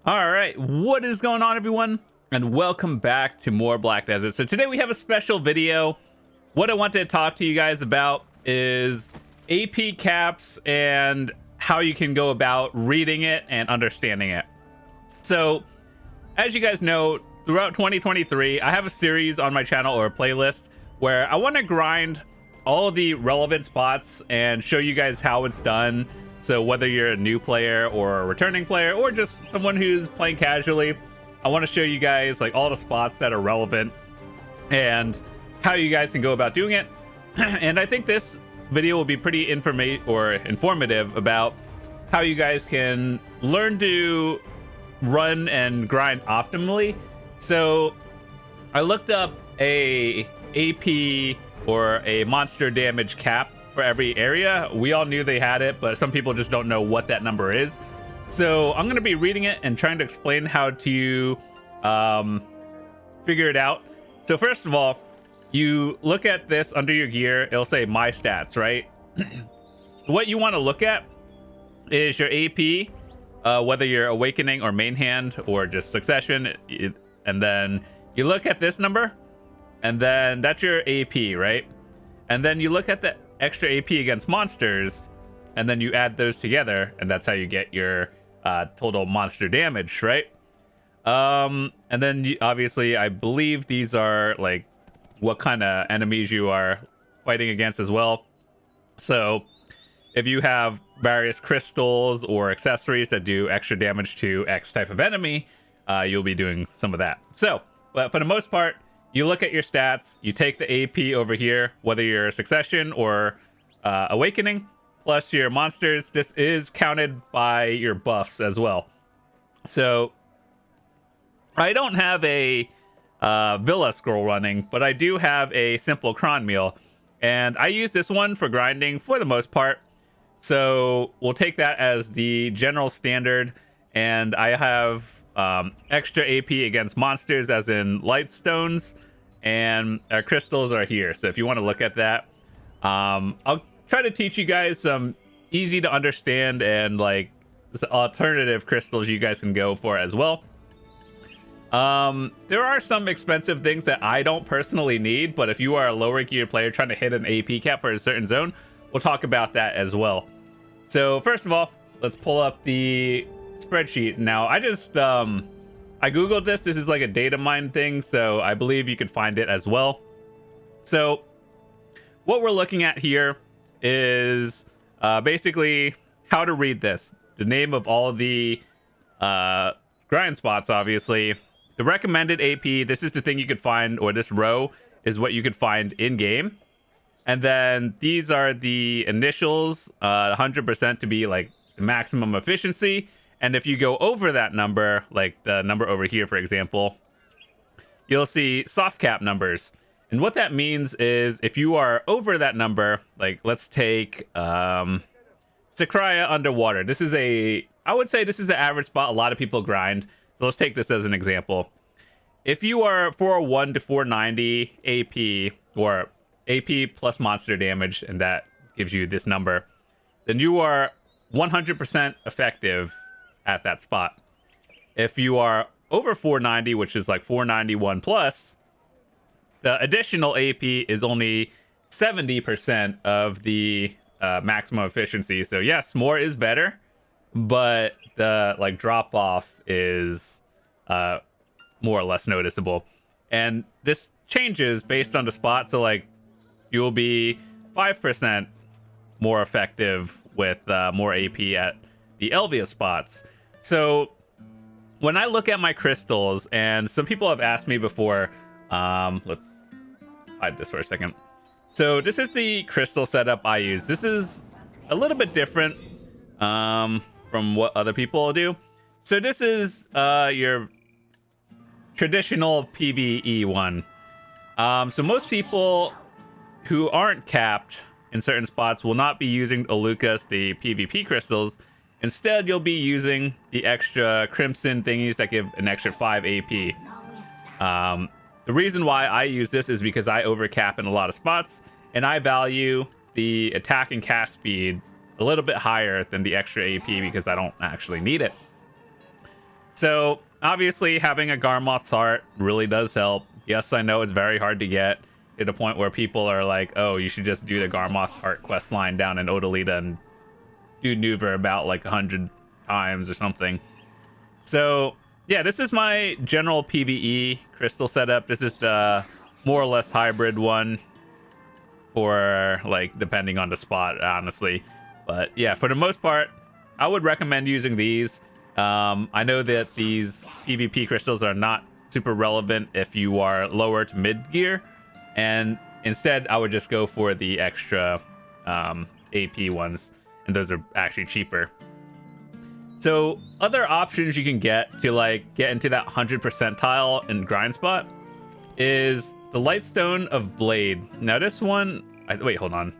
All right, what is going on, everyone? And welcome back to more Black Desert. So today we have a special video. What I wanted to talk to you guys about is AP caps and how you can go about reading it and understanding it. So, as you guys know, throughout 2023, I have a series on my channel, or a playlist, where I want to grind all of the relevant spots and show you guys how it's done. So whether you're a new player or a returning player or just someone who's playing casually, I want to show you guys like all the spots that are relevant and how you guys can go about doing it. And I think this video will be pretty informative about how you guys can learn to run and grind optimally. So I looked up a AP or a monster damage cap for every area. We all knew they had it, but some people just don't know what that number is. So I'm going to be reading it and trying to explain how to figure it out. So first of all, you look at this under your gear. It'll say my stats, right? What you want to look at is your AP, whether you're awakening or main hand or just succession. And then you look at this number, and then that's your AP, right? And then you look at the extra AP against monsters, and then you add those together, and that's how you get your total monster damage, right? And then obviously, I believe these are like what kind of enemies you are fighting against as well. So if you have various crystals or accessories that do extra damage to X type of enemy, you'll be doing some of that. So, but for the most part, you look at your stats, you take the AP over here, whether you're Succession or Awakening, plus your monsters. This is counted by your buffs as well. So I don't have a Villa scroll running, but I do have a simple cron meal. And I use this one for grinding for the most part. So we'll take that as the general standard. And I have extra AP against monsters, as in light stones, and our crystals are here. So if you want to look at that, I'll try to teach you guys some easy to understand and like alternative crystals you guys can go for as well. There are some expensive things that I don't personally need, but if you are a lower gear player trying to hit an AP cap for a certain zone, we'll talk about that as well. So first of all, let's pull up the spreadsheet. Now I just I googled this. This is like a data mine thing, so I believe you could find it as well. So what we're looking at here is basically how to read this, the name of all of the grind spots, obviously the recommended AP. This is the thing you could find, or this row is what you could find in game. And then these are the initials, 100% to be like the maximum efficiency. And if you go over that number, like the number over here, for example, you'll see soft cap numbers. And what that means is if you are over that number, like let's take Sakraya Underwater. This is I would say this is the average spot a lot of people grind. So let's take this as an example. If you are 401 to 490 AP, or AP plus monster damage, and that gives you this number, then you are 100% effective at that spot. If you are over 490, which is like 491 plus, the additional AP is only 70% of the maximum efficiency. So yes, more is better, but the like drop off is more or less noticeable. And this changes based on the spot. So like you'll be 5% more effective with more AP at the Elvia spots. So when I look at my crystals, and some people have asked me before, let's hide this for a second. So this is the crystal setup I use. This is a little bit different from what other people do. So this is your traditional PvE one. So most people who aren't capped in certain spots will not be using Alucas, the PvP crystals. Instead, you'll be using the extra crimson thingies that give an extra 5 AP. The reason why I use this is because I overcap in a lot of spots, and I value the attack and cast speed a little bit higher than the extra AP because I don't actually need it. So obviously having a Garmoth's Heart really does help. Yes, I know it's very hard to get, to the point where people are like, oh, you should just do the Garmoth Heart quest line down in Odalita and do Nuver about like 100 times or something. So yeah, this is my general PvE crystal setup. This is the more or less hybrid one for like depending on the spot, honestly. But yeah, for the most part, I would recommend using these. I know that these PvP crystals are not super relevant if you are lower to mid gear, and instead I would just go for the extra AP ones, and those are actually cheaper. So other options you can get to like get into that 100 percentile and grind spot is the Lightstone of Blade. Now this one, wait, hold on.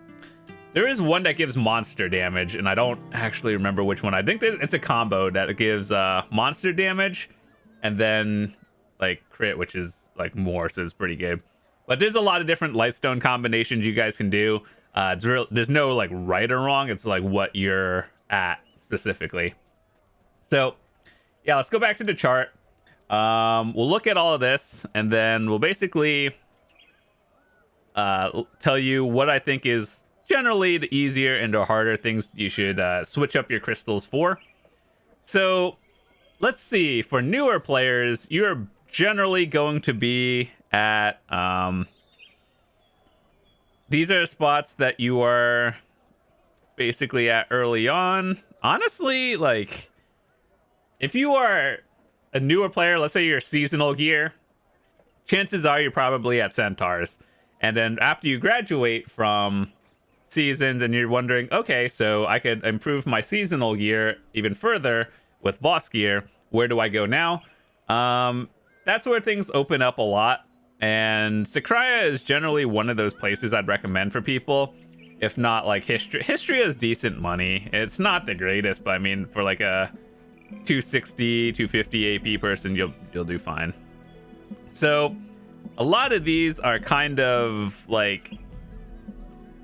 There is one that gives monster damage, and I don't actually remember which one. I think it's a combo that gives monster damage and then like crit, which is like more, so it's pretty good. But there's a lot of different Lightstone combinations you guys can do. There's no like right or wrong. It's like what you're at specifically. So yeah, let's go back to the chart. We'll look at all of this, and then we'll basically tell you what I think is generally the easier and the harder things you should switch up your crystals for. So let's see, for newer players, you're generally going to be at these are spots that you are basically at early on. Honestly, like if you are a newer player, let's say you're seasonal gear, chances are you're probably at centaurs. And then after you graduate from seasons and you're wondering, okay, so I could improve my seasonal gear even further with boss gear, where do I go now? That's where things open up a lot, and Sakraya is generally one of those places I'd recommend for people. If not like history is decent money. It's not the greatest, but I mean for like a 260 250 AP person, you'll do fine. So a lot of these are kind of like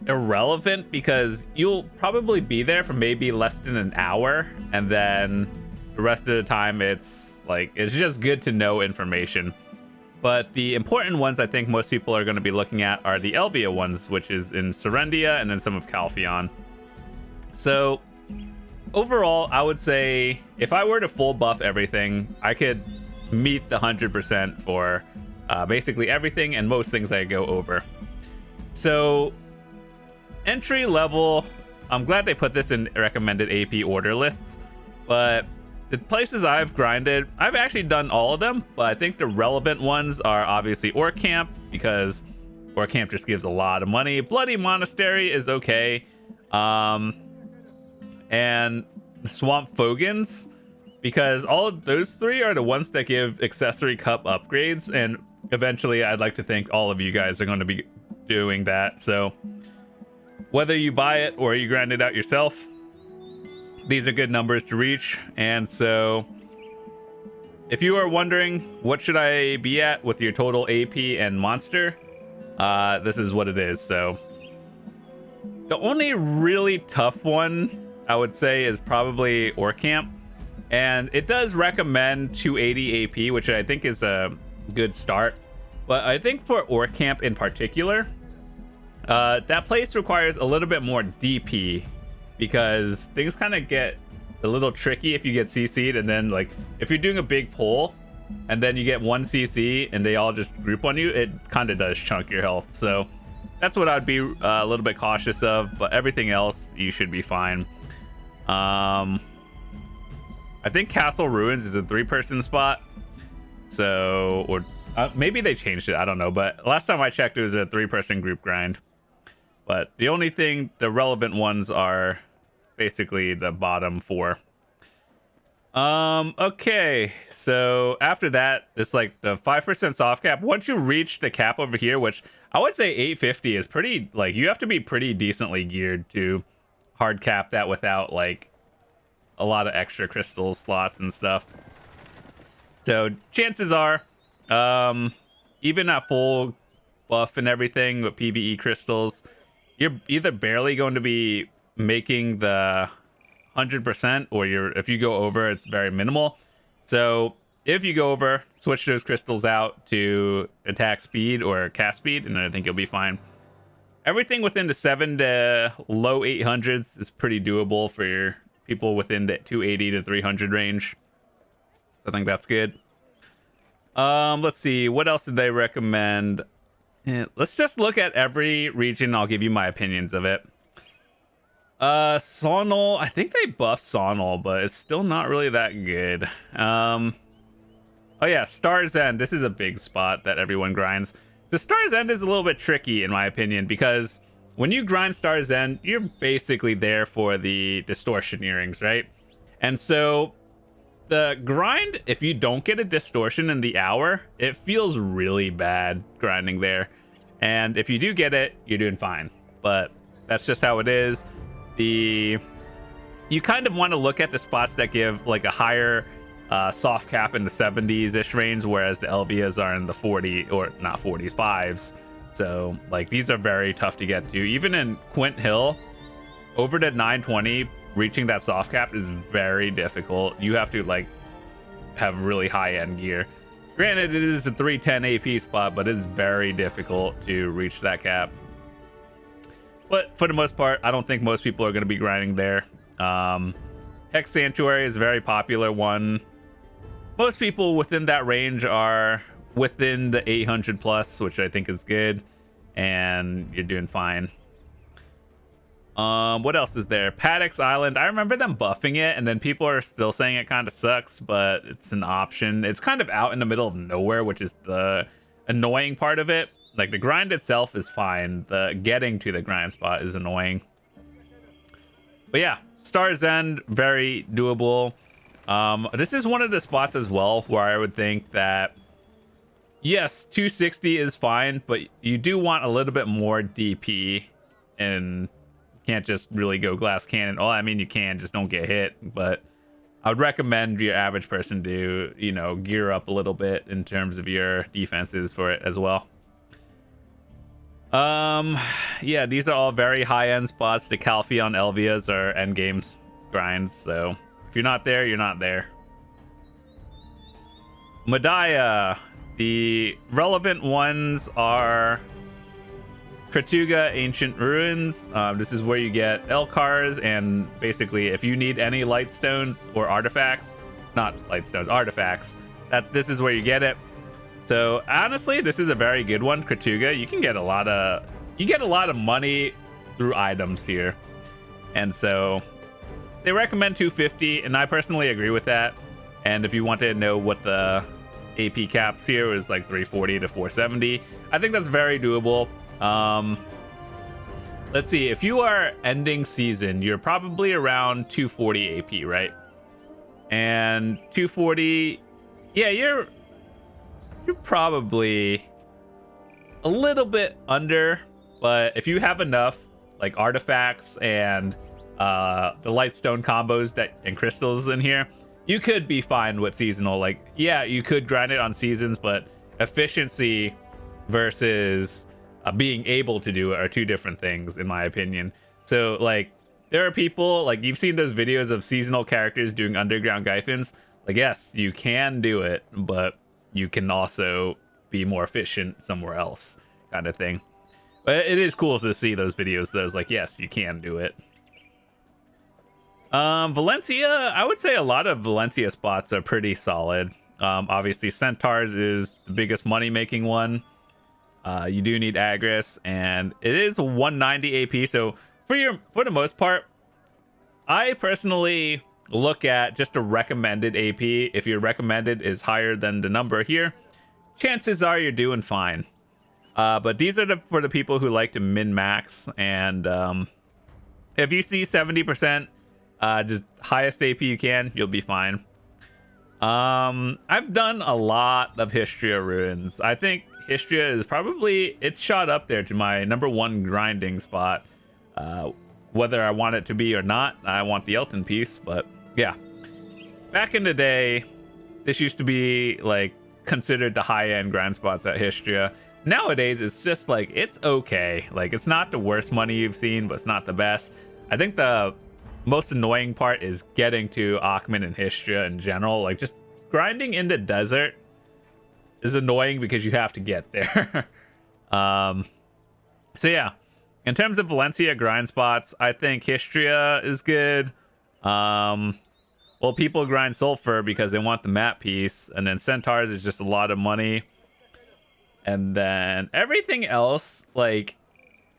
irrelevant because you'll probably be there for maybe less than an hour, and then the rest of the time it's like it's just good to know information. But the important ones I think most people are going to be looking at are the Elvia ones, which is in Serendia and then some of Calpheon. So overall, I would say if I were to full buff everything, I could meet the 100% for basically everything, and most things I go over. So entry level, I'm glad they put this in recommended AP order lists, but the places I've grinded, I've actually done all of them, but I think the relevant ones are obviously Orc Camp, because Orc Camp just gives a lot of money. Bloody Monastery is okay. And Swamp Fogans, because all of those three are the ones that give accessory cup upgrades, and eventually I'd like to think all of you guys are going to be doing that. So whether you buy it or you grind it out yourself, these are good numbers to reach. And so if you are wondering what should I be at with your total AP and monster, this is what it is. So the only really tough one I would say is probably Orc Camp, and it does recommend 280 AP, which I think is a good start. But I think for Orc Camp in particular, that place requires a little bit more DP, because things kind of get a little tricky if you get CC'd, and then like if you're doing a big pull and then you get one CC and they all just group on you, it kind of does chunk your health. So that's what I'd be a little bit cautious of, but everything else you should be fine. I think Castle Ruins is a 3-person spot, so or maybe they changed it, I don't know, but last time I checked it was a 3-person group grind. But the only thing, the relevant ones are basically the bottom 4. Okay, so after that, it's like the 5% soft cap. Once you reach the cap over here, which I would say 850 is pretty, like you have to be pretty decently geared to hard cap that without like a lot of extra crystal slots and stuff. So chances are, even at full buff and everything with PvE crystals, you're either barely going to be making the 100%, or if you go over, it's very minimal. So if you go over, switch those crystals out to attack speed or cast speed, and I think you'll be fine. Everything within the 7 to low 800s is pretty doable for your people within the 280 to 300 range. So I think that's good. Let's see. What else did they recommend? Let's just look at every region. I'll give you my opinions of it. Sonal. I think they buffed Sonal, but it's still not really that good. Oh yeah, Star's End. This is a big spot that everyone grinds. So Star's End is a little bit tricky in my opinion, because when you grind Star's End, you're basically there for the distortion earrings, right? And so the grind, if you don't get a distortion in the hour, it feels really bad grinding there. And if you do get it, you're doing fine. But that's just how it is. You kind of want to look at the spots that give like a higher soft cap in the 70s-ish range, whereas the Elvias are in the 40, or not 40s, 5s. So like these are very tough to get to. Even in Quint Hill, over to 920, reaching that soft cap is very difficult. You have to like have really high end gear. Granted, it is a 310 AP spot, but it's very difficult to reach that cap. But for the most part, I don't think most people are going to be grinding there. Hex Sanctuary is a very popular one. Most people within that range are within the 800 plus, which I think is good, and you're doing fine. What else is there? Paddock's Island. I remember them buffing it, and then people are still saying it kind of sucks, but it's an option. It's kind of out in the middle of nowhere, which is the annoying part of it. Like the grind itself is fine. The getting to the grind spot is annoying. But yeah, Star's End, very doable. This is one of the spots as well where I would think that yes, 260 is fine, but you do want a little bit more DP, and can't just really go glass cannon. Oh, I mean, you can, just don't get hit. But I would recommend your average person to, you know, gear up a little bit in terms of your defenses for it as well. Yeah, these are all very high-end spots. The Calpheon Elvias are endgames grinds, so if you're not there, you're not there. Mediah. The relevant ones are Kratuga Ancient Ruins. This is where you get Elcars, and basically if you need any light stones or artifacts, not light stones, artifacts, this is where you get it. So honestly, this is a very good one. Kratuga, you get a lot of money through items here, and so they recommend 250, and I personally agree with that. And if you want to know what the AP caps here is, like 340 to 470, I think that's very doable. Let's see, if you are ending season, you're probably around 240 AP, right? And 240, yeah, you're probably a little bit under, but if you have enough like artifacts and the lightstone combos and crystals in here, you could be fine with seasonal. Like, yeah, you could grind it on seasons, but efficiency versus being able to do it are two different things, in my opinion. So, like, there are people, like, you've seen those videos of seasonal characters doing underground Gyphons. Like, yes, you can do it, but you can also be more efficient somewhere else, kind of thing. But it is cool to see those videos, though. It's like, yes, you can do it. Valencia, I would say a lot of Valencia spots are pretty solid. Obviously, Centaurs is the biggest money-making one. You do need Agris, and it is 190 AP. So for the most part, I personally look at just a recommended AP. If your recommended is higher than the number here, chances are you're doing fine. But these are for the people who like to min-max, and if you see 70%, just highest AP you can, you'll be fine. I've done a lot of Histria ruins. I think Histria is probably, it shot up there to my #1 grinding spot. Whether I want it to be or not, I want the Elton piece, but yeah. Back in the day, this used to be like considered the high-end grind spots at Histria. Nowadays, it's just like, it's okay. Like, it's not the worst money you've seen, but it's not the best. I think the most annoying part is getting to Akhman and Histria in general. Like, just grinding in the desert is annoying because you have to get there. So yeah, in terms of Valencia grind spots, I think Histria is good. Well, people grind Sulfur because they want the map piece, and then Centaurs is just a lot of money. And then everything else, like,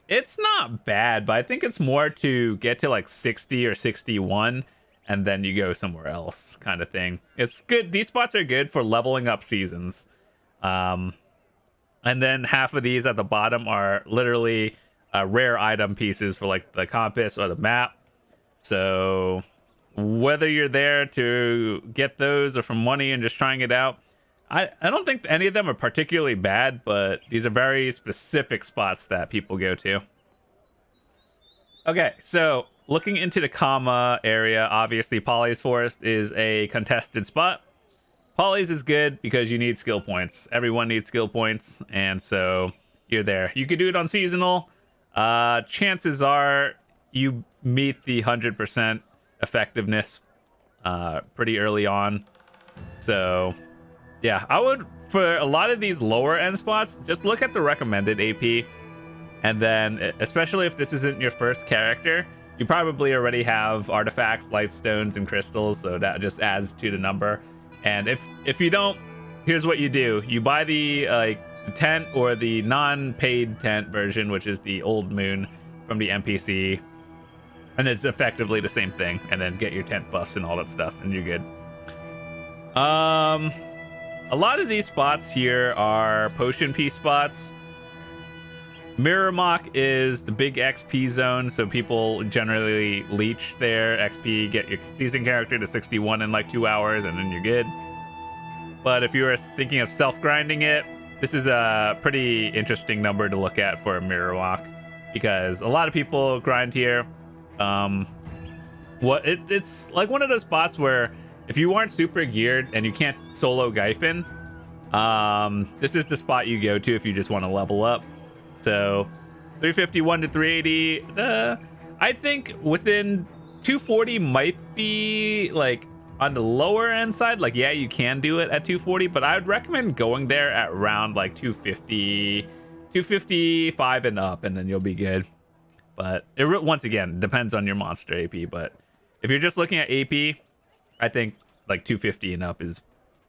it's not bad, but I think it's more to get to like 60 or 61 and then you go somewhere else kind of thing. It's good. These spots are good for leveling up seasons. And then half of these at the bottom are literally rare item pieces for like the compass or the map. So whether you're there to get those or for money and just trying it out, I don't think any of them are particularly bad, but these are very specific spots that people go to. Okay, so looking into the Kama area, obviously Polly's Forest is a contested spot. Polly's is good because you need skill points. Everyone needs skill points, and so you're there. You could do it on seasonal. Chances are you meet the 100% effectiveness pretty early on. So yeah, I would, for a lot of these lower end spots, just look at the recommended AP. And then, especially if this isn't your first character, you probably already have artifacts, light stones, and crystals, so that just adds to the number. And if you don't, here's what you do. You buy the the tent or the non-paid tent version, which is the Old Moon from the NPC. And it's effectively the same thing. And then get your tent buffs and all that stuff, and you're good. A lot of these spots here are potion piece spots. Mirror Mock is the big XP zone, so people generally leech their XP, get your season character to 61 in like 2 hours, and then you're good. But if you were thinking of self-grinding it, this is a pretty interesting number to look at for a Mirror Mock, because a lot of people grind here. It's like one of those spots where if you aren't super geared and you can't solo Gyphon, this is the spot you go to if you just want to level up. So 351 to 380, I think within 240 might be like on the lower end side. Like, yeah, you can do it at 240, but I would recommend going there at around like 250, 255 and up, and then you'll be good. But it once again depends on your monster AP. But if you're just looking at AP, I think like 250 and up is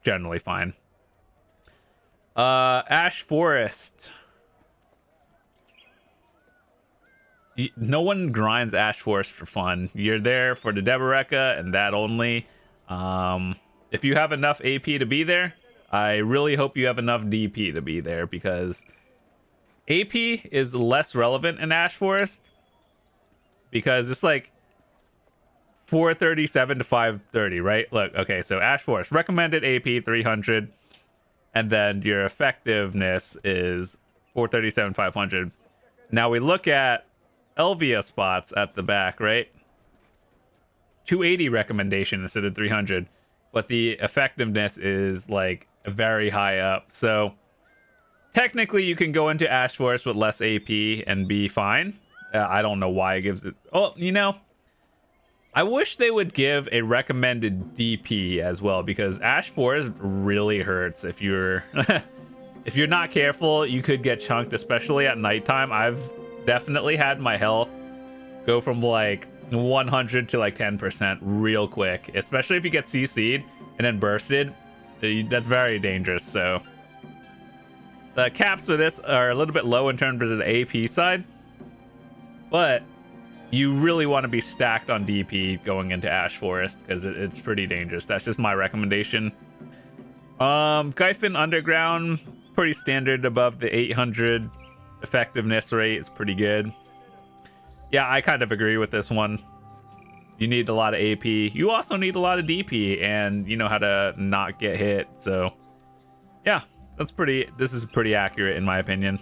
generally fine. Ash Forest. No one grinds Ash Forest for fun. You're there for the Deboreka and that only. If you have enough AP to be there, I really hope you have enough DP to be there, because AP is less relevant in Ash Forest because it's like 437 to 530, right? Look, okay, so Ash Forest recommended AP 300, and then your effectiveness is 437 500. Now we look at Elvia spots at the back, right? 280 recommendation instead of 300, but the effectiveness is like very high up. So technically you can go into Ash Forest with less AP and be fine. I don't know why it gives it. Oh, you know, I wish they would give a recommended DP as well, because Ash Forest really hurts if you're if you're not careful. You could get chunked, especially at nighttime. I've definitely had my health go from like 100 to like 10% real quick, especially if you get CC'd and then bursted. That's very dangerous. So the caps for this are a little bit low in terms of the AP side, but you really want to be stacked on DP going into Ash Forest because it's pretty dangerous. That's just my recommendation. Gyphon Underground, pretty standard above the 800 effectiveness rate. Is pretty good. Yeah, I kind of agree with this one. You need a lot of AP. You also need a lot of DP, and you know how to not get hit. So yeah, this is pretty accurate in my opinion.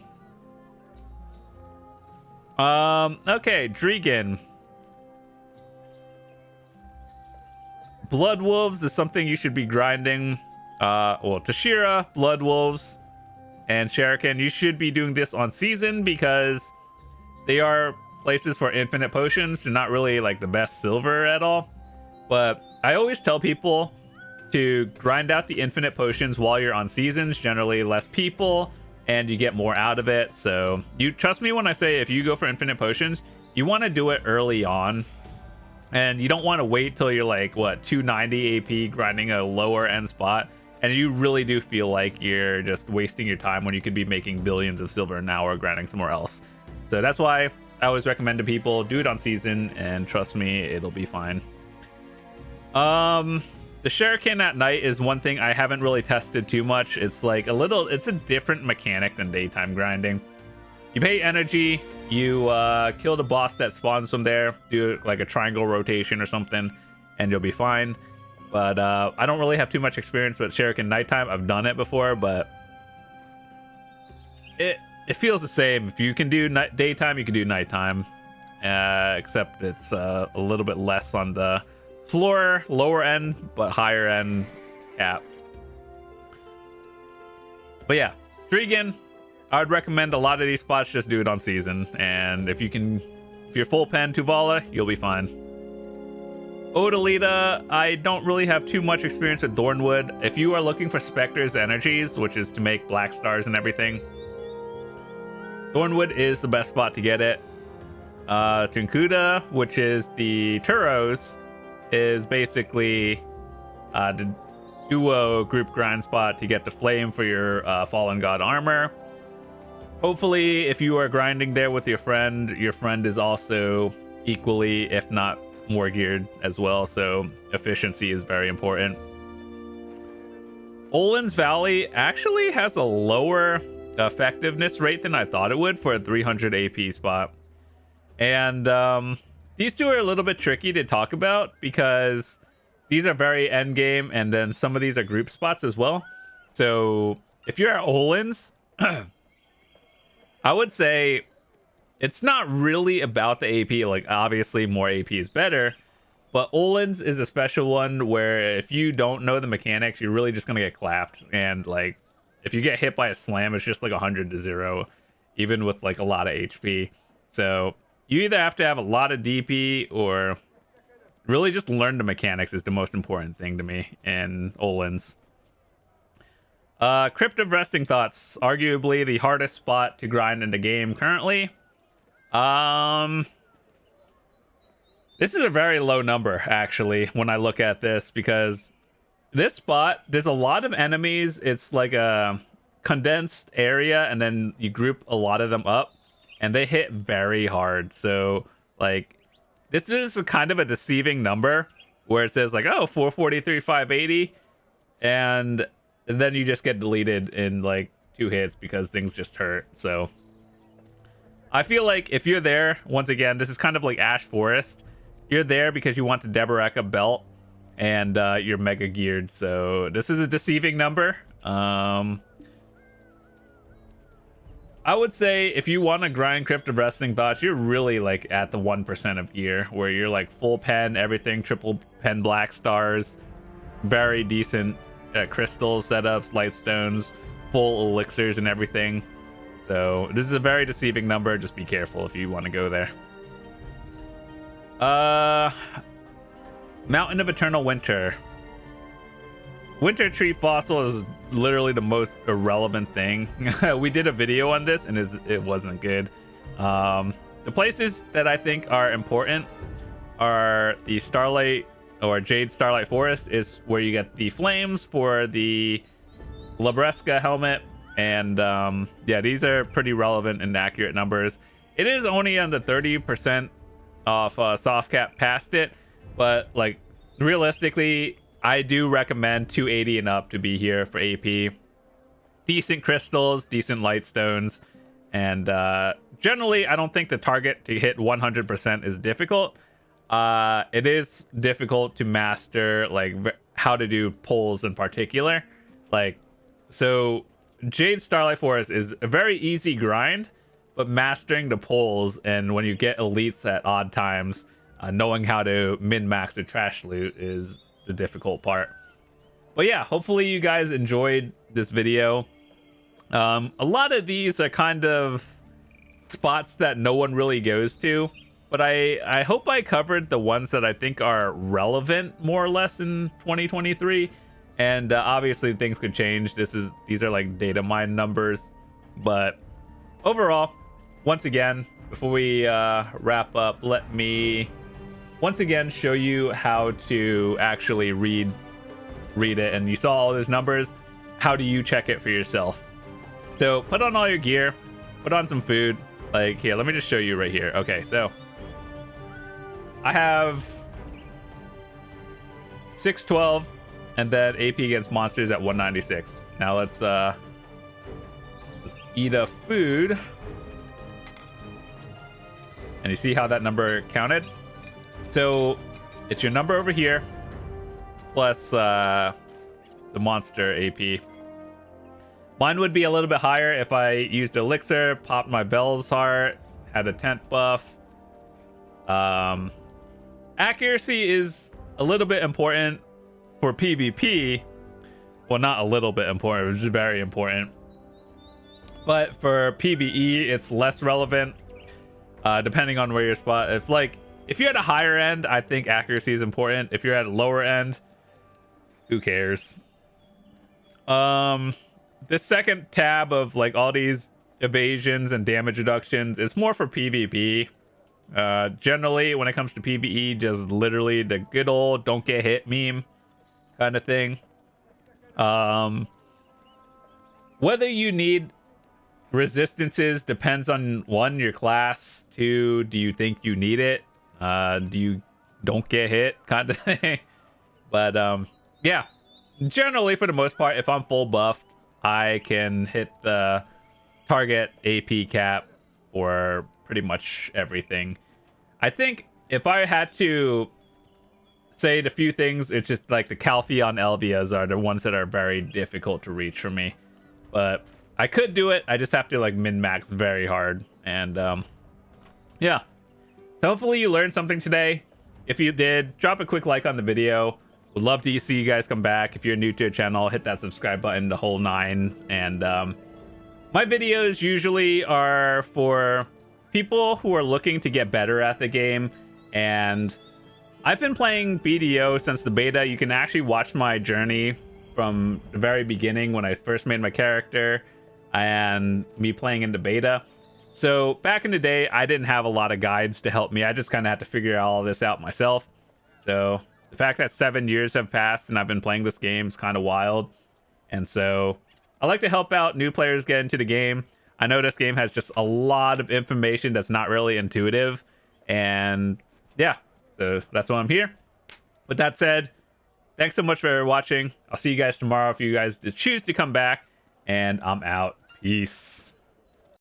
Okay, Drieghan. Blood Wolves is something you should be grinding. Well, Tashira, Blood Wolves, and Shuriken, you should be doing this on season because they are places for infinite potions. They're not really like the best silver at all. But I always tell people to grind out the infinite potions while you're on seasons, generally less people, and you get more out of it. So you trust me when I say if you go for infinite potions, you want to do it early on, and you don't want to wait till you're like, what, 290 AP grinding a lower end spot, and you really do feel like you're just wasting your time when you could be making billions of silver an hour grinding somewhere else. So that's why I always recommend to people, do it on season, and trust me, it'll be fine. The shuriken at night is one thing I haven't really tested too much. It's like it's a different mechanic than daytime grinding. You pay energy, you kill the boss that spawns from there, do like a triangle rotation or something, and you'll be fine. But I don't really have too much experience with shuriken nighttime. I've done it before, but it feels the same. If you can do daytime, you can do nighttime, except it's a little bit less on the floor, lower end, but higher end cap. But yeah, Drieghan, I would recommend a lot of these spots just do it on season, and if you're full pen Tuvala, you'll be fine. Odalita, I don't really have too much experience with Thornwood. If you are looking for Spectre's energies, which is to make black stars and everything, Thornwood is the best spot to get it. Tunkuda, which is the Turos, is basically the duo group grind spot to get the flame for your fallen god armor. Hopefully, if you are grinding there with your friend is also equally, if not more geared as well, so efficiency is very important. Olin's Valley actually has a lower effectiveness rate than I thought it would for a 300 AP spot, and these two are a little bit tricky to talk about because these are very end game, and then some of these are group spots as well. So if you're at Olin's, I would say it's not really about the AP. Like, obviously more AP is better, but Olin's is a special one where if you don't know the mechanics, you're really just gonna get clapped. And like, if you get hit by a slam, it's just like 100-0, even with like a lot of HP. So you either have to have a lot of DP or really just learn the mechanics is the most important thing to me in Olin's. Crypt of Resting Thoughts, arguably the hardest spot to grind in the game currently. This is a very low number, actually, when I look at this, because this spot, there's a lot of enemies. It's like a condensed area, and then you group a lot of them up, and they hit very hard. So, like, this is kind of a deceiving number, where it says, like, oh, 443, 580, and then you just get deleted in, like, 2 hits because things just hurt. So I feel like if you're there, once again, this is kind of like Ash Forest. You're there because you want the Deboreka belt, and you're mega geared. So this is a deceiving number. I would say if you want to grind Crypt of Resting Thoughts, you're really like at the 1% of gear, where you're like full pen, everything, triple pen black stars, very decent crystal setups, light stones, full elixirs and everything. So this is a very deceiving number. Just be careful if you want to go there. Mountain of Eternal Winter. Winter tree fossil is literally the most irrelevant thing. We did a video on this and it wasn't good. The places that I think are important are the Starlight or Jade Starlight Forest, is where you get the flames for the Labreska helmet. And yeah, these are pretty relevant and accurate numbers. It is only on the 30% off soft cap past it, but like realistically, I do recommend 280 and up to be here for AP. Decent crystals, decent light stones, and generally I don't think the target to hit 100% is difficult. It is difficult to master like how to do pulls in particular. Like, so Jade Starlight Forest is a very easy grind, but mastering the pulls and when you get elites at odd times, knowing how to min-max the trash loot is the difficult part. But yeah, hopefully you guys enjoyed this video. A lot of these are kind of spots that no one really goes to, but I hope I covered the ones that I think are relevant more or less in 2023. And obviously things could change. These are like data mine numbers, but overall, once again, before we wrap up, let me once again show you how to actually read it. And you saw all those numbers. How do you check it for yourself? So put on all your gear, put on some food. Like here, let me just show you right here. Okay, so I have 612 and then AP against monsters at 196. Now let's eat a food. And you see how that number counted? So it's your number over here plus the monster AP. Mine would be a little bit higher if I used elixir, popped my Bell's Heart, had a tent buff. Accuracy is a little bit important for PvP. Well, not a little bit important, it's very important. But for PvE, it's less relevant, depending on where your spot. If you're at a higher end, I think accuracy is important. If you're at a lower end, who cares? This second tab of like all these evasions and damage reductions, it's more for PvP. Generally, when it comes to PvE, just literally the good old don't get hit meme kind of thing. Whether you need resistances depends on 1, your class, 2, do you think you need it, do you don't get hit kind of thing. But yeah, generally for the most part, if I'm full buffed, I can hit the target AP cap for pretty much everything. I think if I had to say the few things, it's just like the Calpheon Elvias are the ones that are very difficult to reach for me. But I could do it. I just have to like min-max very hard. And yeah. So hopefully you learned something today. If you did, drop a quick like on the video. Would love to see you guys come back. If you're new to the channel, hit that subscribe button, the whole 9. And my videos usually are for people who are looking to get better at the game. And I've been playing BDO since the beta. You can actually watch my journey from the very beginning when I first made my character and me playing in the beta. So back in the day, I didn't have a lot of guides to help me. I just kind of had to figure all this out myself. So the fact that 7 years have passed and I've been playing this game is kind of wild. And so I like to help out new players get into the game. I know this game has just a lot of information that's not really intuitive. And yeah, so that's why I'm here. With that said, thanks so much for watching. I'll see you guys tomorrow if you guys choose to come back. And I'm out. Peace.